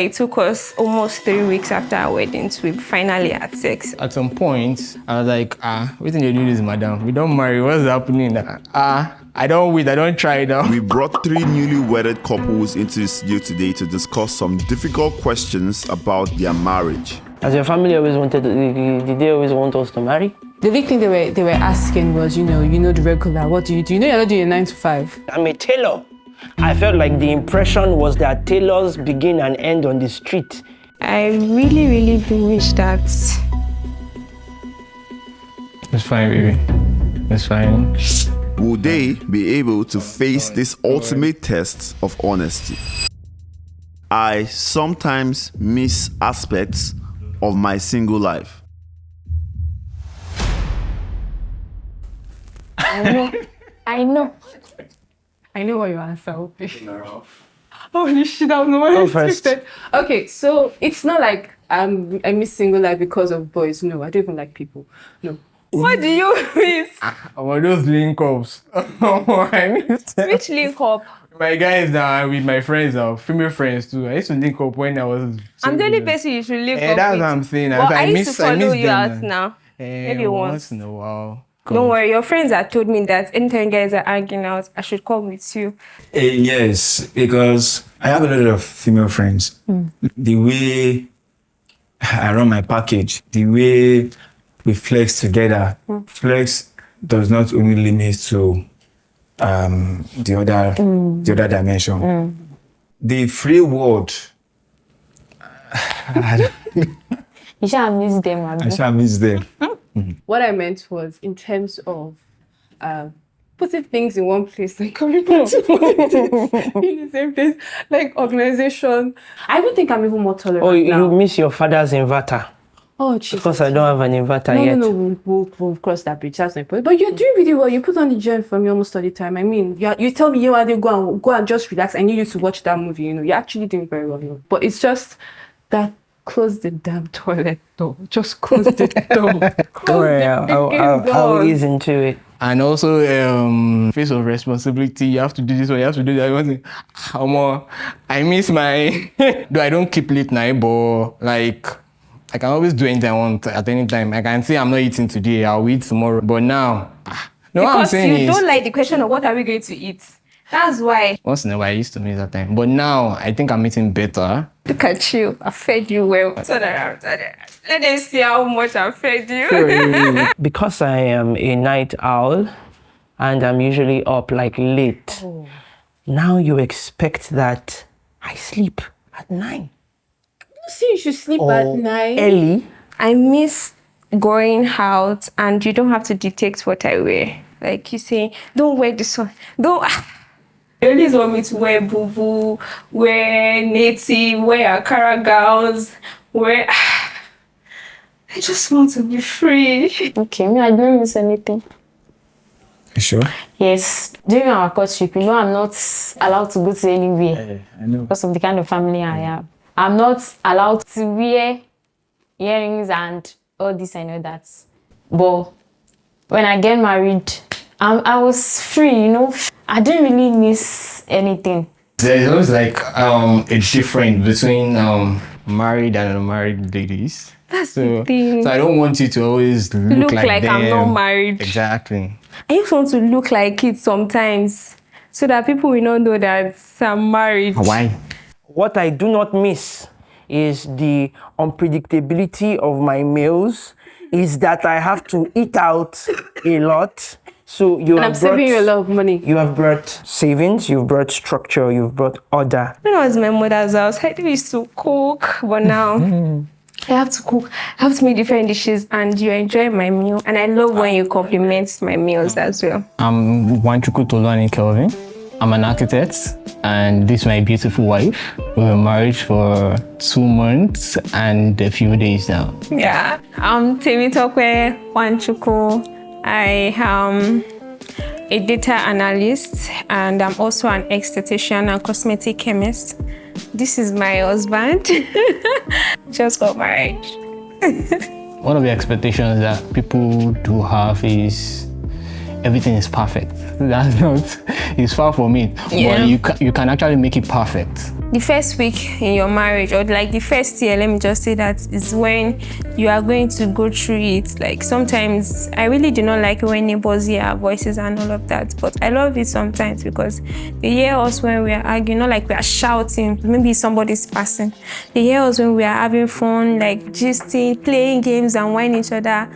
It took us almost 3 weeks after our wedding to we finally had sex. At some point, I was like, what did you do this, madam? We don't marry, what's happening? I don't wait, I don't try it out. We brought 3 newly wedded couples into the studio today to discuss some difficult questions about their marriage. As your family always wanted, did they always want us to marry? The big thing they were asking was, you know the regular, what do? You know you're not doing a 9 to 5. I'm a tailor. I felt like the impression was that tailors begin and end on the street. I really, really do wish that... It's fine, baby. It's fine. Will they be able to face this ultimate test of honesty? I sometimes miss aspects of my single life. I know what your answer will be. Holy shit, I don't know what I expected. Okay, so it's not like I miss single life because of boys. No, I don't even like people. No. What do you miss? Those link ups. I miss them. Which link up? My guys now with my friends now, female friends too. I used to link up when I was. I'm the only person you should link up That's with. what I'm saying. Well, I used to follow you out now. Maybe once in a while. Don't worry, your friends have told me that anytime guys are hanging out, I should come with you. Yes, because I have a lot of female friends. The way I run my package, the way we flex together, flex does not only limit to the other dimension. The free world. You shall miss them. I shall miss them. What I meant was in terms of putting things in one place, like coming back to in the same place, like organization. I even think I'm even more tolerant now. You miss your father's inverter. Oh, Jesus. Because I don't have an inverter yet. No, we'll cross that bridge. That's not important. But you're doing really well. You put on the gym for me almost all the time. I mean, you tell me you want to go and just relax. I need you to watch that movie. You know, you're actually doing very well. You know? But it's just that close the damn toilet door. Just close the door. Don't worry, I'll ease into it. And also, face of responsibility. You have to do this one. You have to do that one. I miss my. Though I don't keep late night, but like. I can always do anything I want at any time. I can say I'm not eating today, I'll eat tomorrow. But now, no, what I'm saying you is, don't like the question of what are we going to eat. That's why. Once in a while, I used to miss that time. But now, I think I'm eating better. Look at you. I fed you well. Let them see how much I fed you. Because I am a night owl and I'm usually up like late, now you expect that I sleep at 9. See, you should sleep at 9. Early. I miss going out and you don't have to dictate what I wear. Like you say, don't wear this one. Don't. You always want me to wear boo-boo, wear native, wear Akara gowns, wear... I just want to be free. Okay, me, I don't miss anything. You sure? Yes. During our courtship, you know I'm not allowed to go to anywhere. I know. Because of the kind of family I am. I'm not allowed to wear earrings and all this and all that. But when I get married, I was free, you know. I didn't really miss anything. There's always like a difference between married and unmarried ladies. That's the thing. So I don't want you to always look like them. I'm not married. Exactly. I just want to look like it sometimes so that people will not know that I'm married. Why? What I do not miss is the unpredictability of my meals, is that I have to eat out a lot. So I'm saving you a lot of money. You have brought savings, you've brought structure, you've brought order. When I was in my mother's house, I used to cook, but now I have to cook. I have to make different dishes, and you enjoy my meal. And I love when you compliment my meals as well. I'm Wanchuku Tolani Kelvin. I'm an architect, and this is my beautiful wife. We've been married for 2 months and a few days now. Yeah, I'm Temitope Wanchuku. I am a data analyst, and I'm also an esthetician and cosmetic chemist. This is my husband. Just got married. One of the expectations that people do have is everything is perfect. That's not, it's far from it. Yeah. But you can actually make it perfect. the first week in your marriage, or like the first year, let me just say that, is when you are going to go through it. Like sometimes I really do not like when neighbors hear our voices and all of that, but I love it sometimes because they hear us when we are arguing, not like we are shouting, maybe somebody's passing. They hear us when we are having fun, like gisting, playing games and whining each other,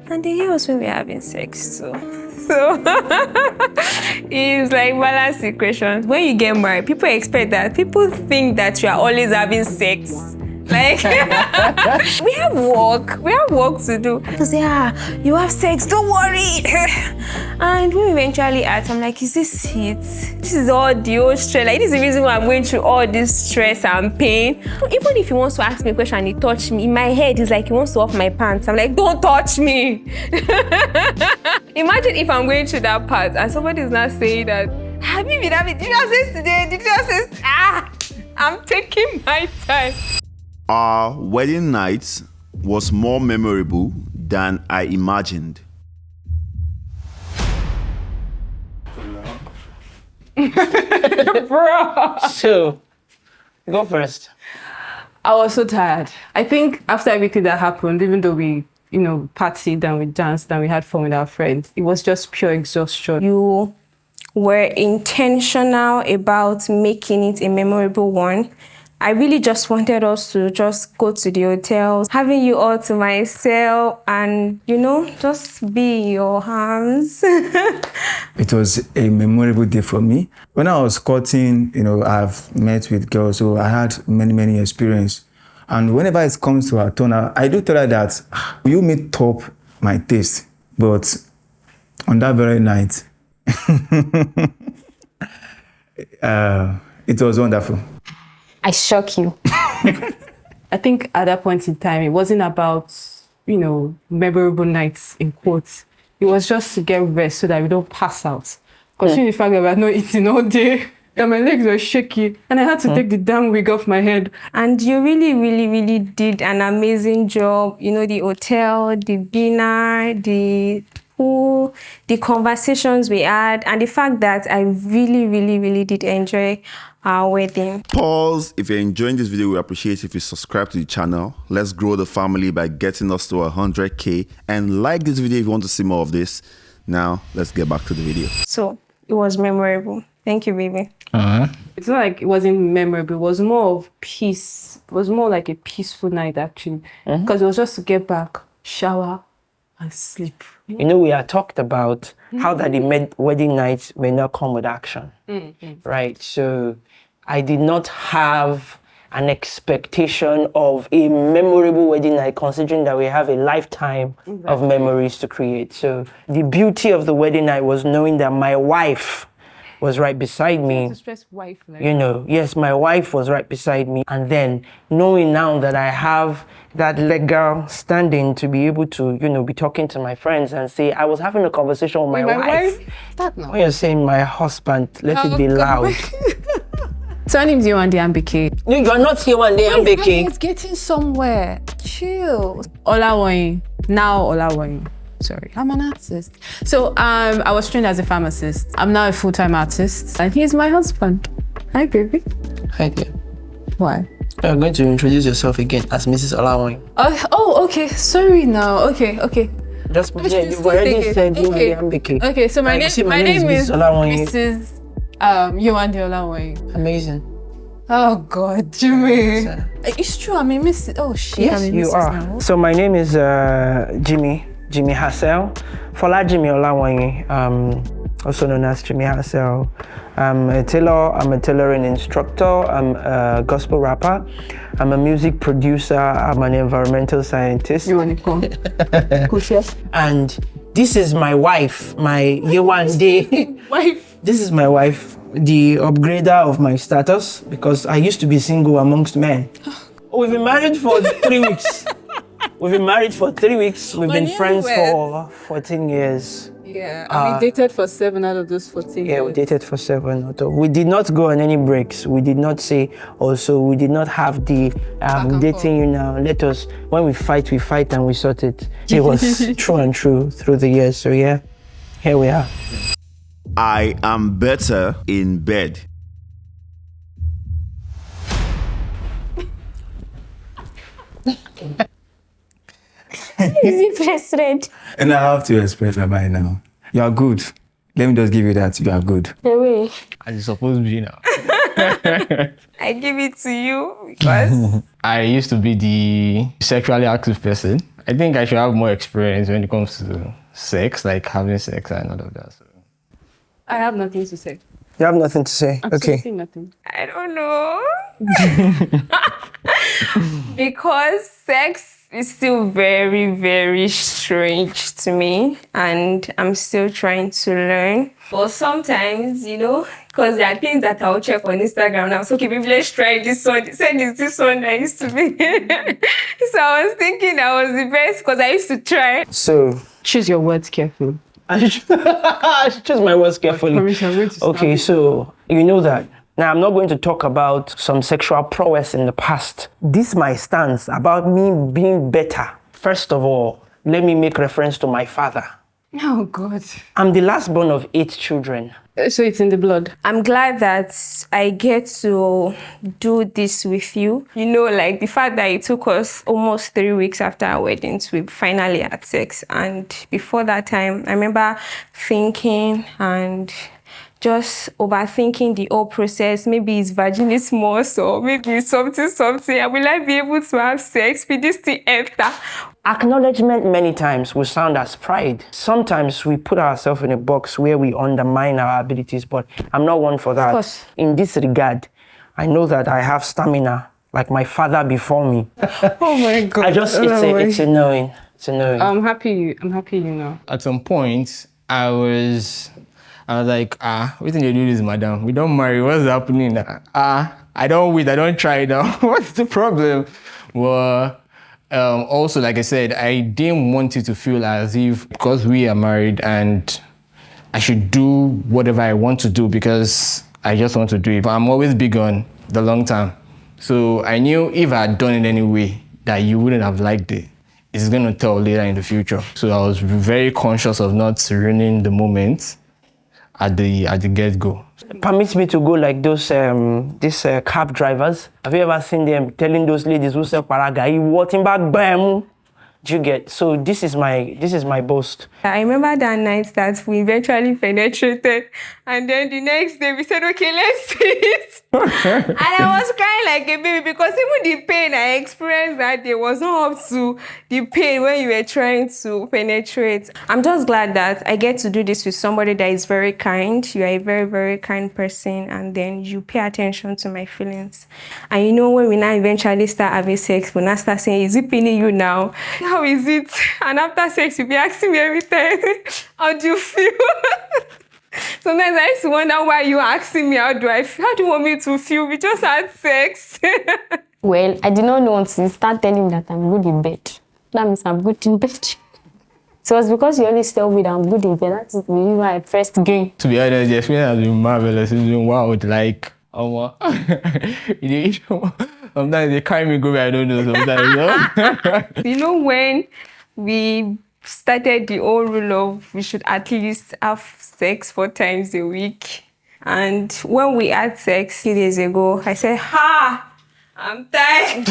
and they hear us when we are having sex too. So it's like balanced equations. When you get married, people expect that. People think that you are always having sex. Like we have work to do. To say, you have sex, don't worry. And when we eventually ask, I'm like, is this it? This is all the old stress. Like, this is the reason why I'm going through all this stress and pain. Even if he wants to ask me a question and he touch me, in my head, it's like he wants to off my pants. I'm like, don't touch me. Imagine if I'm going through that part and somebody is not saying that, have you been having, did you have sex today? Did you have sex? I'm taking my time. Our wedding night was more memorable than I imagined. Bro. So, go first. I was so tired. I think after everything that happened, even though we, partied and we danced and we had fun with our friends, it was just pure exhaustion. You were intentional about making it a memorable one. I really just wanted us to just go to the hotels, having you all to myself and, just be in your arms. It was a memorable day for me. When I was courting, I've met with girls, so I had many experience. And whenever it comes to her turn, I do tell her that you may top my taste, but on that very night, it was wonderful. I shock you. I think at that point in time, it wasn't about, memorable nights in quotes. It was just to get rest so that we don't pass out. Because the fact that we had not eating all day, and my legs were shaky, and I had to take the damn wig off my head. And you really did an amazing job. The hotel, the dinner, the pool, the conversations we had, and the fact that I really did enjoy our wedding. Pause. If you're enjoying this video, we appreciate if you subscribe to the channel. Let's grow the family by getting us to 100K, and like this video if you want to see more of this. Now, let's get back to the video. So, it was memorable. Thank you, baby. It's not like it wasn't memorable. It was more of peace. It was more like a peaceful night, actually. Because it was just to get back, shower, and sleep. We had talked about how that the wedding nights may not come with action, right? So I did not have an expectation of a memorable wedding night, considering that we have a lifetime of memories to create. So the beauty of the wedding night was knowing that my wife was right beside me. To stress wife, like. Yes, my wife was right beside me. And then knowing now that I have that legal standing to be able to, be talking to my friends and say, I was having a conversation with my wife. Start now. When you're saying my husband, let it be loud. So her name's Yewande Ambike. No, you're not Yewande Ambike. It's getting somewhere. Chill. Olawoyin. Now Olawoyin. Sorry, I'm an artist. So I was trained as a pharmacist. I'm now a full-time artist. And he's my husband. Hi, baby. Hi there. Why? You're going to introduce yourself again as Mrs. Olawoyin. Oh, okay. Sorry now. Okay. Just you've already said Yewande Ambike. Okay, so my name is Mrs. Olawoyin. Mrs. Yewande Olawoyin. Amazing. Oh God, Jimmy. It's true. I'm a Mrs. Oh shit. Yes, you are. Now. So my name is Jimmy Hassel. Fola Jimmy Olawoyin, also known as Jimmy Hassel. I'm a tailor. I'm a tailoring instructor. I'm a gospel rapper. I'm a music producer. I'm an environmental scientist. You want to come? Cool, chef. And this is my wife, my Yewande wife. This is my wife, the upgrader of my status, because I used to be single amongst men. We've been married for 3 weeks. We've been married for 3 weeks. We've been friends for 14 years. Yeah, and we dated for 7 out of those 14 years. Yeah, we dated for 7. We did not go on any breaks. We did not say, we did not have the dating you now. Let us, when we fight and we sort it. It was true and true through the years. So yeah, here we are. I am better in bed. Is it first read? And I have to express my mind now. You are good. Let me just give you that. You are good. Away. As it's supposed to be now. I give it to you because I used to be the sexually active person. I think I should have more experience when it comes to sex, like having sex and all of that. So. I have nothing to say. You have nothing to say? Absolutely Okay. nothing. I don't know. Because sex is still very, very strange to me, and I'm still trying to learn. But sometimes, because there are things that I'll check on Instagram now. So, okay, maybe let's try this one. They said it's this one that used to be. So I was thinking that was the best because I used to try. So, Choose your words carefully. I should choose my words carefully. Permission, I'm going to stop Okay, it. so you know that. Now, I'm not going to talk about some sexual prowess in the past. This is my stance about me being better. First of all, let me make reference to my father. Oh, God. I'm the last born of 8 children. So it's in the blood. I'm glad that I get to do this with you. Like the fact that it took us almost 3 weeks after our weddings, we finally had sex. And before that time, I remember thinking and just overthinking the whole process. Maybe it's vaginismus small, or maybe it's something. And will I be able to have sex with this thing enter? Acknowledgement many times will sound as pride. Sometimes we put ourselves in a box where we undermine our abilities, but I'm not one for that. Of course. In this regard, I know that I have stamina like my father before me. Oh my God. It's a knowing. It's a knowing. I'm happy you know. At some point, I was like, what did you do this, madam? We don't marry. What's happening? I don't wait. I don't try now. What's the problem? Well, also, like I said, I didn't want it to feel as if because we are married and I should do whatever I want to do because I just want to do it. But I'm always big on the long term. So I knew if I had done it anyway, that you wouldn't have liked it. It's going to tell later in the future. So I was very conscious of not ruining the moment at the get-go. Permit me to go like those these cab drivers. Have you ever seen them telling those ladies who sell paraga, "You walking back, bam"? Do you get? So this is my boast. I remember that night that we eventually penetrated, and then the next day we said, okay, let's see it. And I was crying like a baby because even the pain I experienced that day was not up to the pain when you were trying to penetrate. I'm just glad that I get to do this with somebody that is very kind. You are a very, very kind person, and then you pay attention to my feelings. And when we now eventually start having sex, we now start saying, is it paining you now? How is it? And after sex, you'll be asking me every time, how do you feel? Sometimes I used to wonder why you asking me how do I feel. How do you want me to feel? We just had sex. Well, I did not know until you start telling me that I'm good in bed. That means I'm good in bed. So it's because you always tell me that I'm good in bed. That is the reason why I first agree. To be honest, the experience has been marvelous. It's been wild. Like, sometimes they carry me go where I don't know sometimes. When we started the whole rule of we should at least have sex 4 times a week. And when we had sex 3 days ago, I said, I'm tired.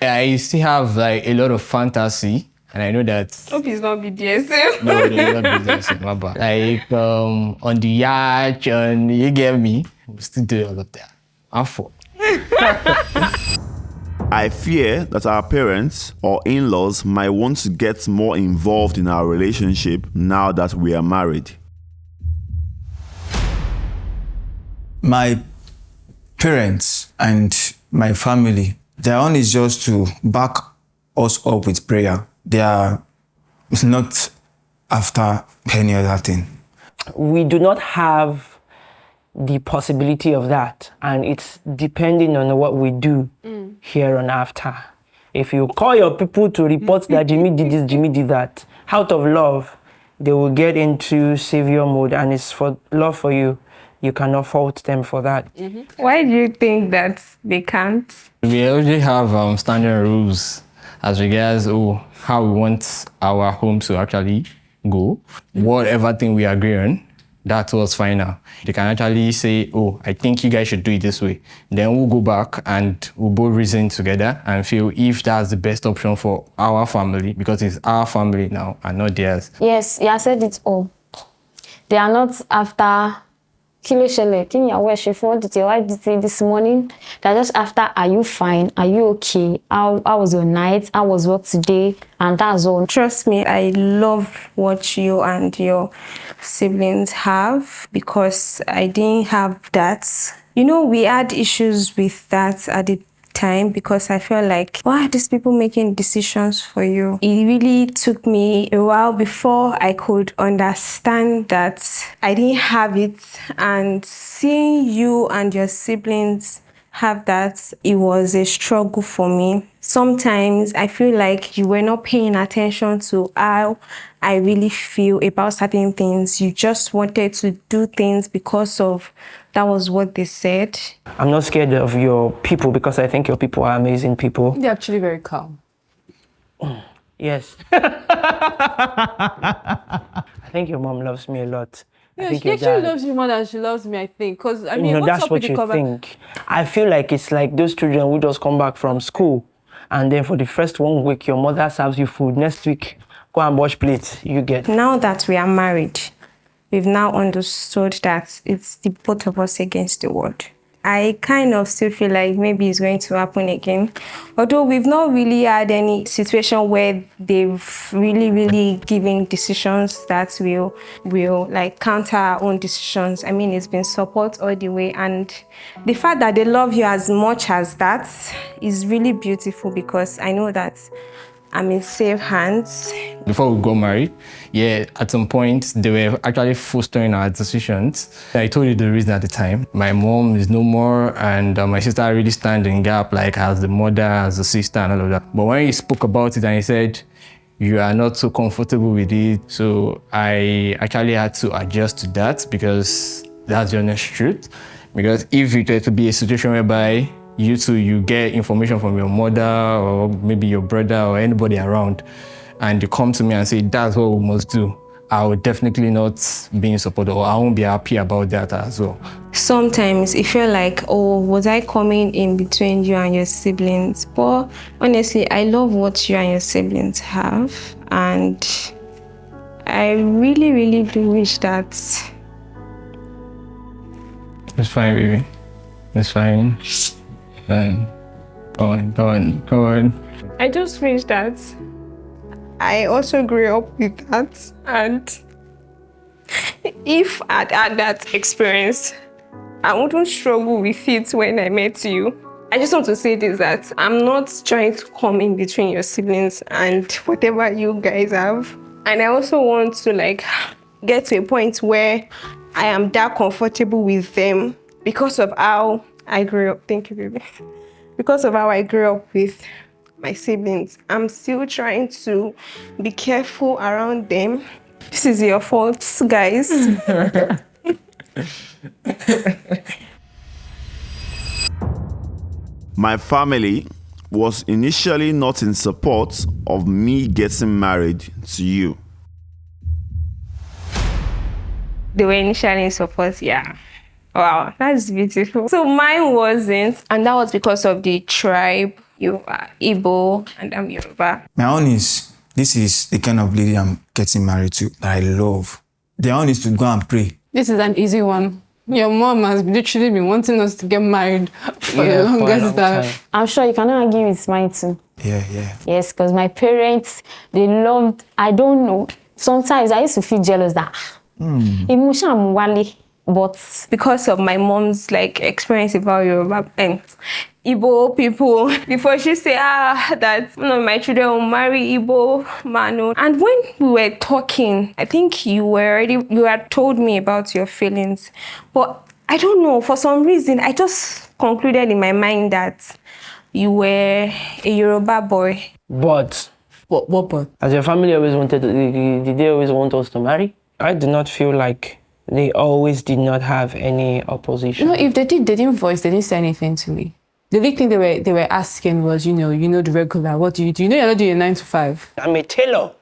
I still have like a lot of fantasy, and I know that. Hope it's not BDSM. No, it's not BDSM, my bad. Like on the yacht, and you get me. We still do all of that. I'm for. I fear that our parents or in-laws might want to get more involved in our relationship now that we are married. My parents and my family, their own is just to back us up with prayer. They are not after any other thing. We do not have the possibility of that, and it's depending on what we do here on after. If you call your people to report that Jimmy did this, Jimmy did that, out of love, they will get into savior mode, and it's for love for you. You cannot fault them for that. Why do you think that they can't? We already have standard rules as regards how we want our home to actually go. Whatever thing we agree on, that was final. They can actually say, oh, I think you guys should do it this way. Then we'll go back and we'll both reason together and feel if that's the best option for our family, because it's our family now and not theirs. Yes, you said it all. They are not after Kilo Shele, Kini Awe Shefo, did your wife say this morning? They're just after, are you fine? Are you okay? How was your night? How was work today? And that's all. Trust me, I love what you and your siblings have because I didn't have that. You know, we had issues with that at the time because I felt like, why are these people making decisions for you? It really took me a while before I could understand that I didn't have it, and seeing you and your siblings have that, it was a struggle for me. Sometimes I feel like you were not paying attention to how I really feel about certain things. You just wanted to do things because of that was what they said. I'm not scared of your people because I think your people are amazing people. They're actually very calm. Yes. I think your mom loves me a lot. Yeah, I think she actually loves you more than she loves me, I think. Because, I mean, what's that's up what with the you cover? think. I feel like it's like those children who just come back from school and then for the first 1 week, your mother serves you food. Next week, go and wash plates. You get. Now that we are married, we've now understood that it's the both of us against the world. I kind of still feel like maybe it's going to happen again. Although we've not really had any situation where they've really given decisions that will like counter our own decisions. I mean, it's been support all the way. And the fact that they love you as much as that is really beautiful because I know that I'm in safe hands. Before we got married, at some point, they were actually fostering our decisions. I told you the reason at the time. My mom is no more, and my sister really stand in gap, like as the mother, as the sister, and all of that. But when he spoke about it and he said, you are not so comfortable with it, so I actually had to adjust to that because that's the honest truth. Because if it were to be a situation whereby you get information from your mother or maybe your brother or anybody around, and you come to me and say, that's what we must do, I would definitely not be in support, or I won't be happy about that as well. Sometimes it felt like, oh, was I coming in between you and your siblings? But honestly, I love what you and your siblings have, and I really do wish that. It's fine, baby. It's fine. Fine. Go on. I just wish that I also grew up with that, and if I'd had that experience, I wouldn't struggle with it when I met you. I just want to say this, that I'm not trying to come in between your siblings and whatever you guys have. And I also want to get to a point where I am that comfortable with them because of how I grew up. Thank you, baby. Because of how I grew up with my siblings. I'm still trying to be careful around them. This is your fault, guys. My family was initially not in support of me getting married to you. They were initially in support, yeah. Wow, that's beautiful. So mine wasn't, and that was because of the tribe. You are Igbo and I'm Yoruba. My own is, this is the kind of lady I'm getting married to that I love. The own is to go and pray. This is an easy one. Your mom has literally been wanting us to get married for the longest time. I'm sure you cannot argue with mine too. Yeah. Yes, because my parents, they loved, I don't know. Sometimes I used to feel jealous that emotion I'm wale, but because of my mom's experience about Yoruba and Igbo people, before she say that one of my children will marry Igbo man. And when we were talking, I think you had told me about your feelings, but I don't know, for some reason I just concluded in my mind that you were a Yoruba boy. But What but? as your family always wanted, did they always want us to marry? I do not feel like they always did not have any opposition. No, if they did, they didn't say anything to me. The only thing they were asking was, the regular, what do you do? You know you're not doing a 9 to 5. I'm a tailor.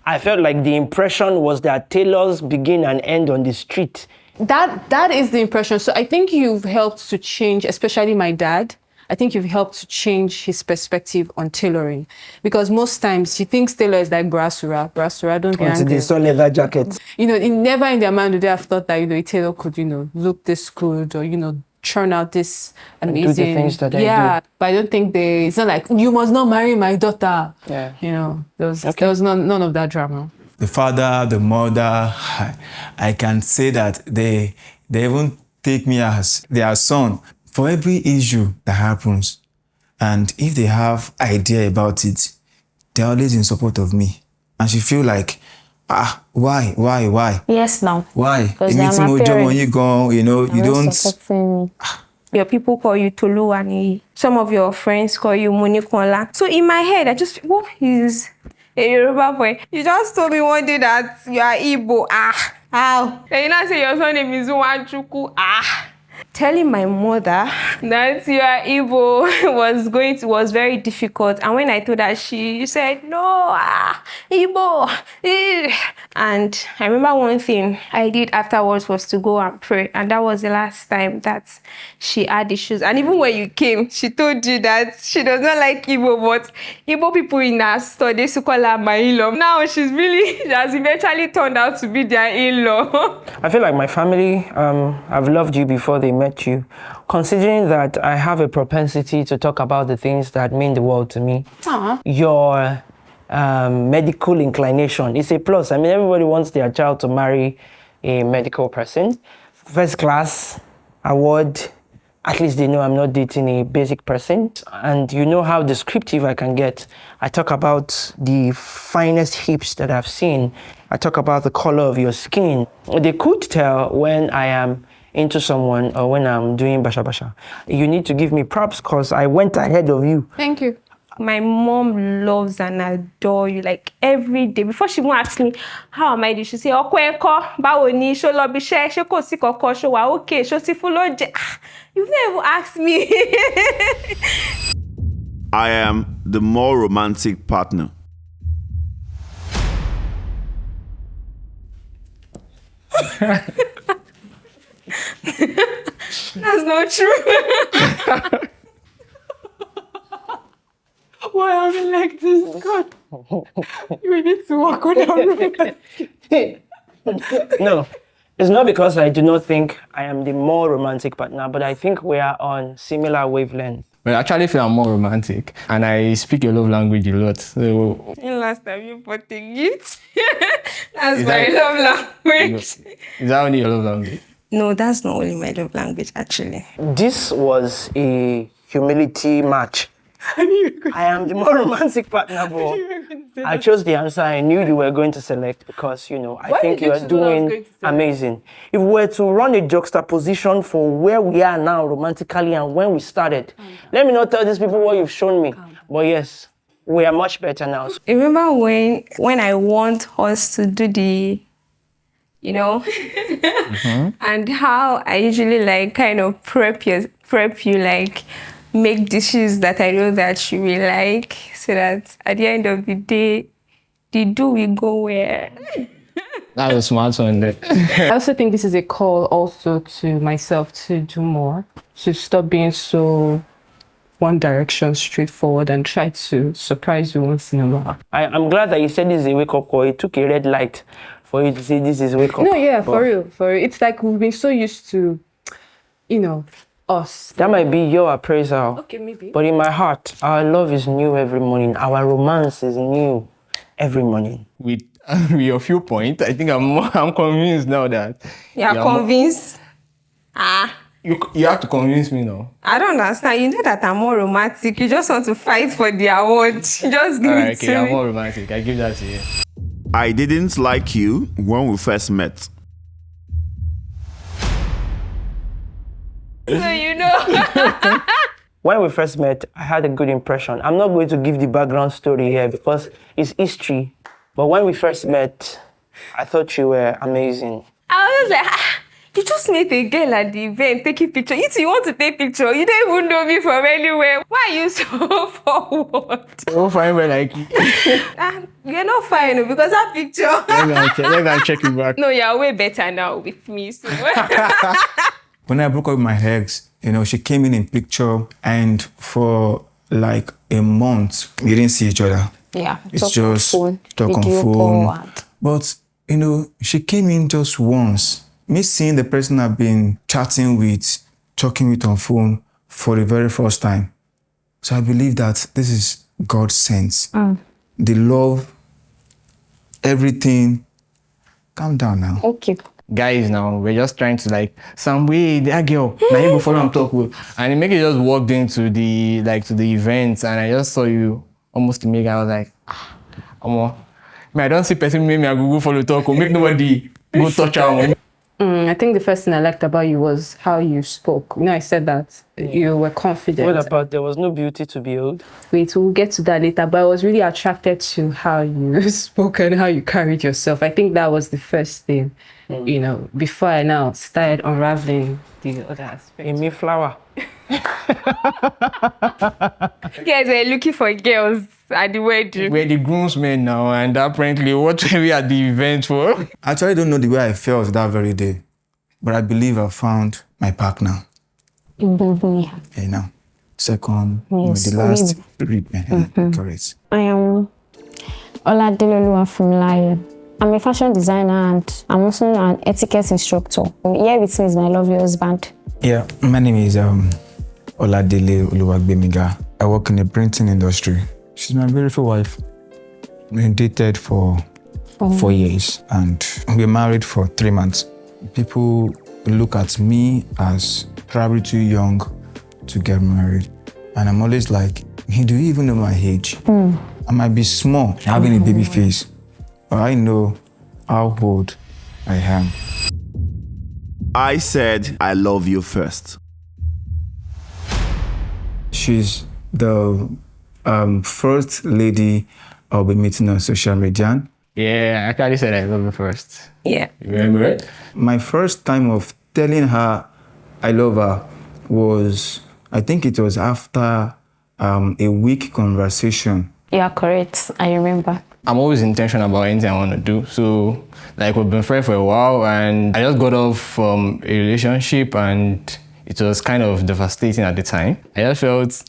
I felt like the impression was that tailors begin and end on the street. that is the impression. So I think you've helped to change, especially my dad. I think you've helped to change his perspective on tailoring, because most times he thinks tailor is like brasura. Don't be Until angry. they saw leather jacket. Never in their mind would they have thought that a tailor could look this good or churn out this amazing. Do the things that I do. But I don't think it's not like you must not marry my daughter. Yeah. There was none of that drama. The father, the mother, I can say that they even take me as their son for every issue that happens. And if they have idea about it, they're always in support of me. And she feel like, why? Yes, now. Why? Because they are my parents. You don't. Supporting me. Your people call you Toluwani. Some of your friends call you Monikola. So in my head, I just, what is a Yoruba boy? You just told me one day that you are Igbo. How? And you now say your son name is Nwachuku. Telling my mother that you are Igbo was very difficult. And when I told her, she said, no, Igbo. And I remember one thing I did afterwards was to go and pray. And that was the last time that she had issues. And even when you came, she told you that she does not like Igbo, but Igbo people in her store, they used to call her my in-law. Now she has eventually turned out to be their in-law. I feel like my family, I've loved you before they met you. Considering that I have a propensity to talk about the things that mean the world to me, your medical inclination is a plus. I mean, everybody wants their child to marry a medical person. First class award, at least they know I'm not dating a basic person. And you know how descriptive I can get. I talk about the finest hips that I've seen. I talk about the color of your skin. They could tell when I am into someone or when I'm doing basha basha. You need to give me props because I went ahead of you. Thank you. My mom loves and adores you like every day. Before she even asks me, how am I doing? She say, Okwenko, bawo ni, sho lo bishe, sho ko si koko, sho wa okay, sho si fulo je. You've never even asked me. I am the more romantic partner. That's not true. Why are we like this? God, we need to work on our romantic. No, it's not because I do not think I am the more romantic partner, but I think we are on similar wavelength. But I actually feel I'm more romantic and I speak your love language a lot. So Last time you bought a gift. That's my love language. is that only your love language? No, that's not only my love language, actually. This was a humility match. I am the more romantic partner, but I chose the answer I knew you were going to select because, I think you are doing amazing. If we were to run a juxtaposition for where we are now romantically and when we started, let me not tell these people what you've shown me, but yes, we are much better now. Remember when I want us to do the, and how I usually kind of prep you like, make dishes that I know that you will like, so that at the end of the day, the do we go where? That was smart one there. I also think this is a call also to myself to do more, to stop being so one direction, straightforward, and try to surprise you once in a while. I'm glad that you said this is a wake-up call. It took a red light for you to say this is wake-up. No, yeah, for real. It's like we've been so used to, us. That might be your appraisal. Okay, maybe. But in my heart, our love is new every morning. Our romance is new every morning. With your viewpoint, I think I'm convinced now that You're convinced? You have to convince me now. I don't understand. You know that I'm more romantic. You just want to fight for the award. Just give it to I'm me. more romantic. I give that to you. I didn't like you when we first met. So When we first met, I had a good impression. I'm not going to give the background story here because it's history. But when we first met, I thought you were amazing. I was like, You just met a girl at the event taking picture. You want to take picture. You don't even know me from anywhere. Why are you so forward? Oh, fine, but like, You're not fine because that picture. let me check it back. No, you're way better now with me. So. When I broke up with my ex, she came in picture, and for like a month, we didn't see each other. Yeah. It's just talk on video phone. call. But, she came in just once. Me seeing the person I've been chatting with, talking with on phone for the very first time. So I believe that this is God's sense. The love, everything. Calm down now. Okay. Guys, now we're just trying to like some way that girl. Now you go follow and talk with, and make it just walked into the event, and I just saw you almost make. I was like, I don't see person make me a Google follow talk or make nobody go touch her. I think the first thing I liked about you was how you spoke. I said that you were confident. What about there was no beauty to behold? Wait, we'll get to that later, but I was really attracted to how you spoke and how you carried yourself. I think that was the first thing, before I now started unraveling the other aspects. A Mayflower. Guys, we're looking for girls at the wedding. We're the groomsmen now, and apparently what were we at the event for? I actually don't know the way I felt that very day, but I believe I found my partner. Okay, now, second, Yes, the last read. Correct. I am Oladele from Lion. I'm a fashion designer and I'm also an etiquette instructor. Here with me is my lovely husband. Yeah, my name is Oladele Oluwagbemiga. I work in the printing industry. She's my beautiful wife. We dated for 4 years and we married for 3 months. People look at me as probably too young to get married. And I'm always like, hey, do you even know my age? I might be small, having a baby face, but I know how old I am. I said I love you first. She's the first lady I'll be meeting on social media. Yeah, I actually said I love you first. Yeah. You remember it? My first time of telling her I love her was, I think it was after a week conversation. You are correct. I remember. I'm always intentional about anything I want to do. So, like, we've been friends for a while, and I just got off from a relationship, and it was kind of devastating at the time. I just felt,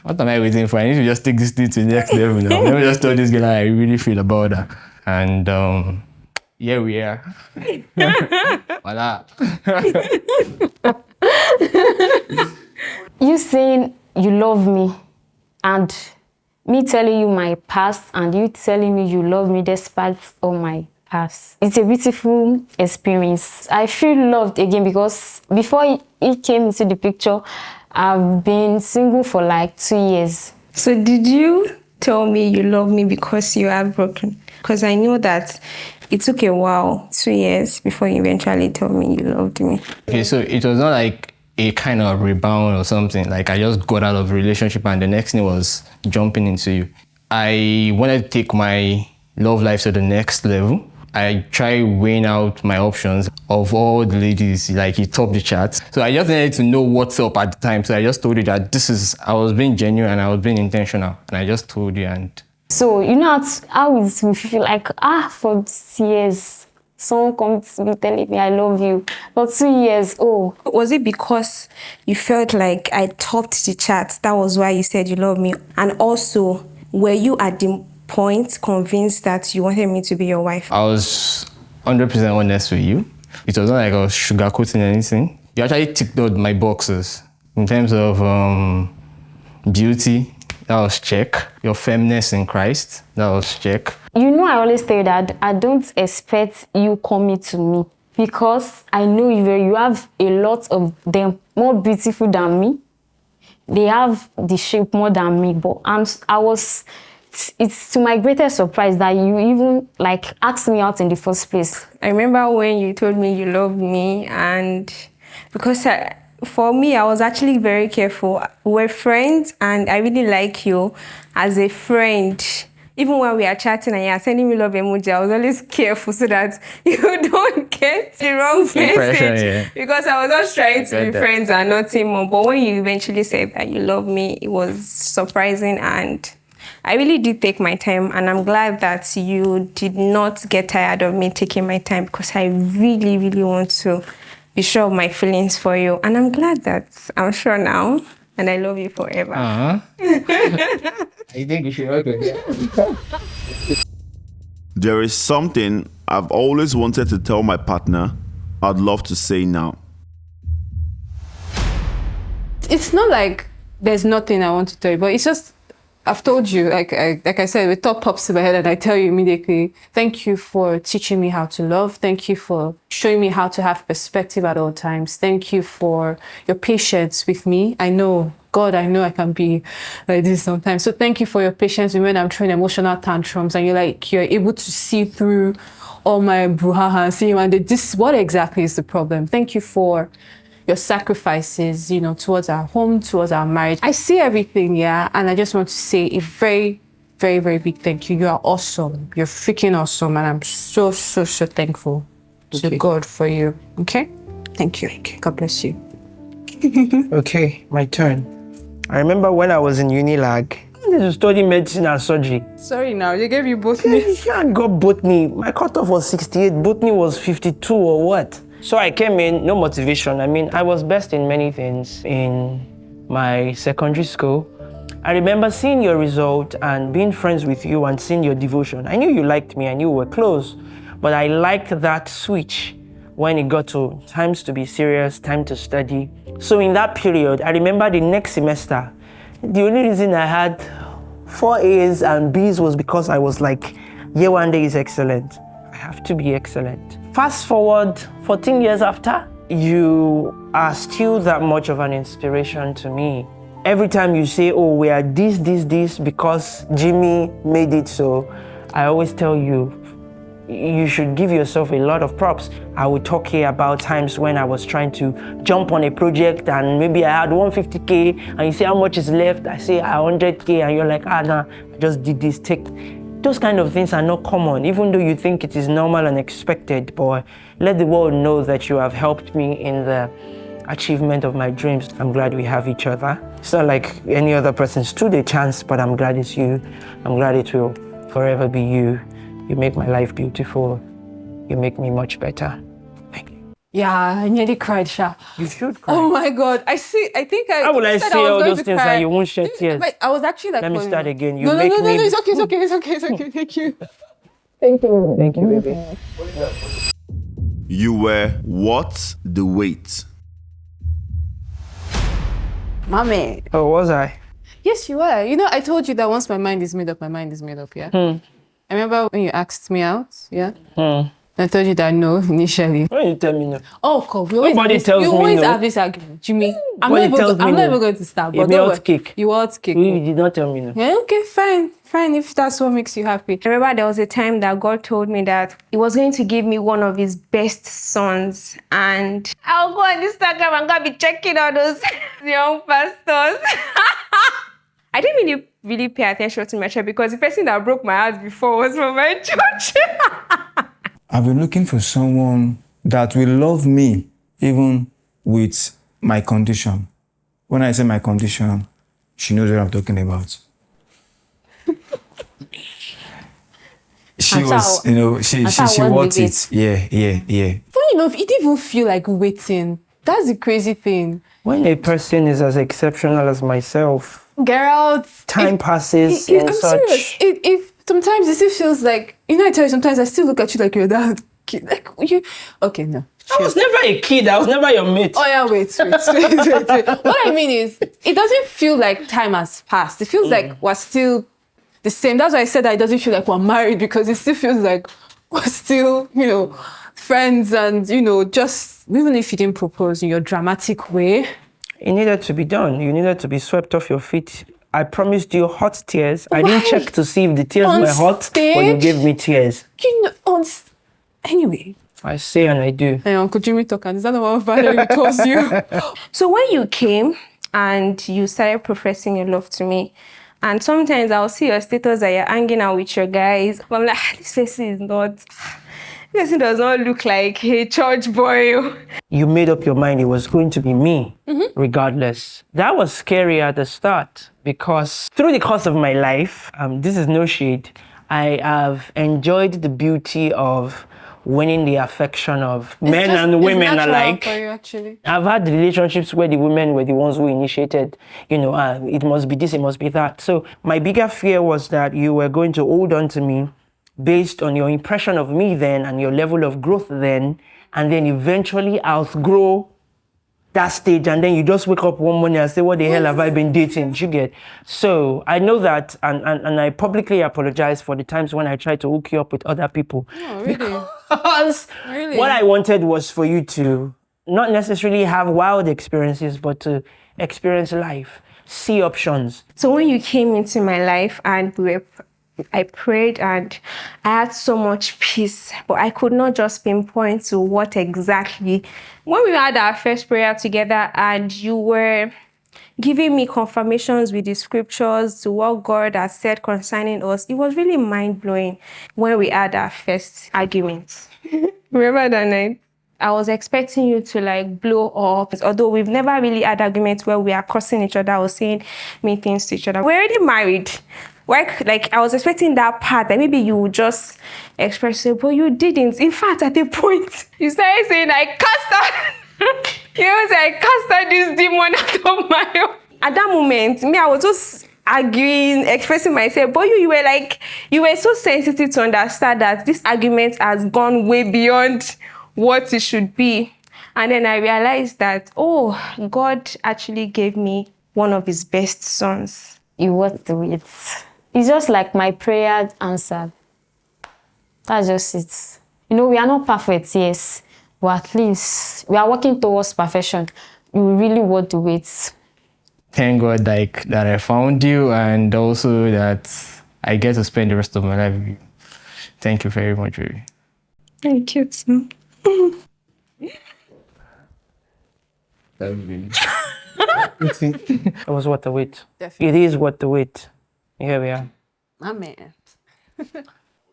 what am I waiting for? I need to just take this thing to the next level now. Let me just tell this girl how I really feel about her. And here we are. Voila. You saying you love me and me telling you my past and you telling me you love me despite all my past. It's a beautiful experience. I feel loved again because before he came into the picture, I've been single for like 2 years. So did you tell me you love me because you are broken? Because I know that it took a while, 2 years, before you eventually told me you loved me. Okay, so it was not like a kind of rebound or something. Like, I just got out of a relationship and the next thing was jumping into you. I wanted to take my love life to the next level. I tried weighing out my options of all the ladies, like, you top the charts. So I just needed to know what's up at the time. So I just told you that I was being genuine and I was being intentional. And I just told you. And so, how is we feel like, for 6 years, someone comes to me telling me I love you. For 2 years, Was it because you felt like I topped the charts? That was why you said you love me? And also, were you at the point convinced that you wanted me to be your wife? I was 100% honest with you. It was not like I was sugarcoating anything. You actually ticked out my boxes in terms of beauty. That was check. Your firmness in Christ. That was check. I always tell you that I don't expect you coming to me because I know you have a lot of them more beautiful than me. They have the shape more than me, but it's to my greatest surprise that you even asked me out in the first place. I remember when you told me you loved me, and because for me, I was actually very careful. We're friends and I really like you as a friend. even when we are chatting and you're sending me love emoji, I was always careful so that you don't get the wrong message. Yeah. Because I was just trying to be that. friends and nothing more. But when you eventually said that you love me, it was surprising, and I really did take my time, and I'm glad that you did not get tired of me taking my time, because I really, really want to be sure of my feelings for you. And I'm glad that I'm sure now, and I love you forever. I think you should okay. There is something I've always wanted to tell my partner I'd love to say now. It's not like there's nothing I want to tell you, but it's just, I've told you, like I said, the thought pops in my head and I tell you immediately, thank you for teaching me how to love. Thank you for showing me how to have perspective at all times. Thank you for your patience with me. I know, God, I know I can be like this sometimes. So thank you for your patience when I'm throwing emotional tantrums and you're able to see through all my brouhaha and see, and this, what exactly is the problem? Thank you for your sacrifices, you know, towards our home, towards our marriage. I see everything, yeah, and I just want to say a very, very, very big thank you. You are awesome. You're freaking awesome, and I'm so, so, so thankful to God for you. Okay? Thank you. God bless you. Okay, my turn. I remember when I was in Unilag, I wanted to study medicine and surgery. Sorry now, they gave you both me. I got botany. My cutoff was 68, botany was 52 or what? So I came in, no motivation. I mean, I was best in many things in my secondary school. I remember seeing your result and being friends with you and seeing your devotion. I knew you liked me, I knew we were close, but I liked that switch when it got to times to be serious, time to study. So in that period, I remember the next semester, the only reason I had 4 A's and B's was because I was like, year 1 day is excellent. I have to be excellent. Fast forward 14 years after, you are still that much of an inspiration to me. Every time you say, oh, we are this, because Jimmy made it so, I always tell you, you should give yourself a lot of props. I would talk here about times when I was trying to jump on a project and maybe I had 150K and you say how much is left, I say 100K and you're like, nah, I just did this, take. Those kind of things are not common, even though you think it is normal and expected, but let the world know that you have helped me in the achievement of my dreams. I'm glad we have each other. It's not like any other person stood a chance, but I'm glad it's you. I'm glad it will forever be you. You make my life beautiful. You make me much better. Thank you. Yeah, I nearly cried, Sha. You should cry. Oh my God. How will I said say was all going those to things cry. and you won't shed tears? But I was actually like, Let me start again. You No, make me... it's okay. Thank you. Thank you, baby. You were what the wait? Mommy. Oh, was I? Yes, you were. You know, I told you that once my mind is made up, yeah? I remember when you asked me out, yeah? I told you that no, initially. Why you tell me no? Oh, cool. Nobody tells you me always no. have this argument, Jimmy. I'm Nobody not tells me no. even going to start. You But may don't hot cake. You hot cake. You did not tell me no. Yeah, okay, fine, if that's what makes you happy. I remember there was a time that God told me that He was going to give me one of His best sons, and I'll go on Instagram and go be checking all those young pastors. I didn't really pay attention to my church because the person that broke my heart before was from my church. I've been looking for someone that will love me even with my condition. When I say my condition, she knows what I'm talking about. She was, you know, she wants it. Yeah. Funny enough, it didn't even feel like waiting. That's the crazy thing. When a person is as exceptional as myself, Girl, time passes I'm and such. serious. If sometimes it still feels like, you know, I tell you, sometimes I still look at you like you're that kid. Like you. Okay, no. I was never a kid. I was never your mate. Oh yeah, wait. What I mean is, it doesn't feel like time has passed. It feels like we're still the same. That's why I said that it doesn't feel like we're married, because it still feels like we're still, you know, friends, and you know, just even if you didn't propose in your dramatic way. It needed to be done. You needed to be swept off your feet. I promised you hot tears. I didn't check to see if the tears On were hot, stage? but you gave me tears. You know, anyway. I say and I do. Hey, Uncle Jimmy talking. Is that the one Valerie calls you? So when you came and you started professing your love to me, And sometimes I'll see your status that you're hanging out with your guys. But I'm like, this person is not, this person does not look like a church boy. You made up your mind it was going to be me, regardless. That was scary at the start because through the course of my life, this is no shade, I have enjoyed the beauty of winning the affection of men and women alike. For you, actually. I've had relationships where the women were the ones who initiated, it must be this, it must be that. So my bigger fear was that you were going to hold on to me based on your impression of me then and your level of growth then, and then eventually outgrow that stage, and then you just wake up one morning and say, what the hell have I been dating? You get? So I know that, and I publicly apologize for the times when I tried to hook you up with other people. Oh, really? Because what I wanted was for you to not necessarily have wild experiences, but to experience life, see options. So when you came into my life and I prayed and I had so much peace, but I could not just pinpoint to what exactly. When we had our first prayer together and you were giving me confirmations with the scriptures to what God has said concerning us, it was really mind-blowing when we had our first argument. Remember that night? I was expecting you to like blow up, although we've never really had arguments where we are cursing each other or saying mean things to each other. We're already married. Like I was expecting that part that maybe you would just express it, but you didn't. In fact, at the point, you started saying, I cast out, I cast out this demon out of my own. At that moment, I was just arguing, expressing myself, but you were so sensitive to understand that this argument has gone way beyond what it should be. And then I realized that, God actually gave me one of his best sons. You worth the wait. It's just like my prayer answered. That's just it. We are not perfect, yes, but at least we are working towards perfection. You really worth the wait. Thank God that I found you, and also that I get to spend the rest of my life with you. Thank you very much, baby. Thank you too. It was worth the wait. Definitely. It is worth the wait. Here we are. My man.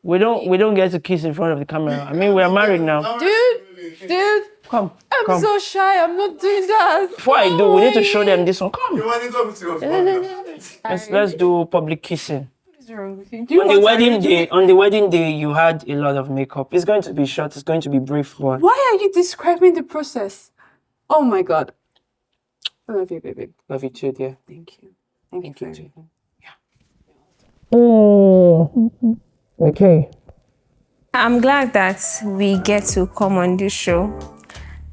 We don't get to kiss in front of the camera. I mean, we are married now. Dude, Come. I'm so shy. I'm not doing that. Before I do, we need to show them this one. Come. Let's Let's do public kissing. What is wrong with you? On the wedding day, you had a lot of makeup. It's going to be short. It's going to be brief, but Why are you describing the process? Oh my God. I love you, baby. love you too, dear. Thank you. Thank you. too. Okay. I'm glad that we get to come on this show.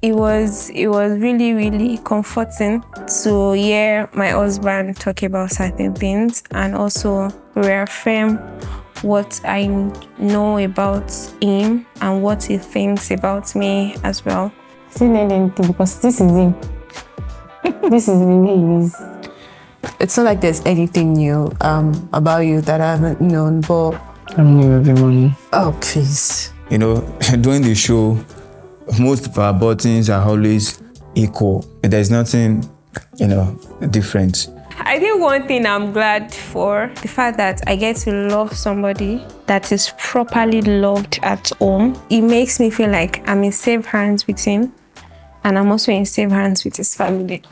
It was really, really comforting to hear my husband talk about certain things and also reaffirm what I know about him and what he thinks about me as well. Say anything because this is him. This is the way he is. It's not like there's anything new about you that I haven't known, but I'm new every morning. oh please. During the show, most of our buttons are always equal. There's nothing, different. I think one thing I'm glad for, the fact that I get to love somebody that is properly loved at home. It makes me feel like I'm in safe hands with him and I'm also in safe hands with his family.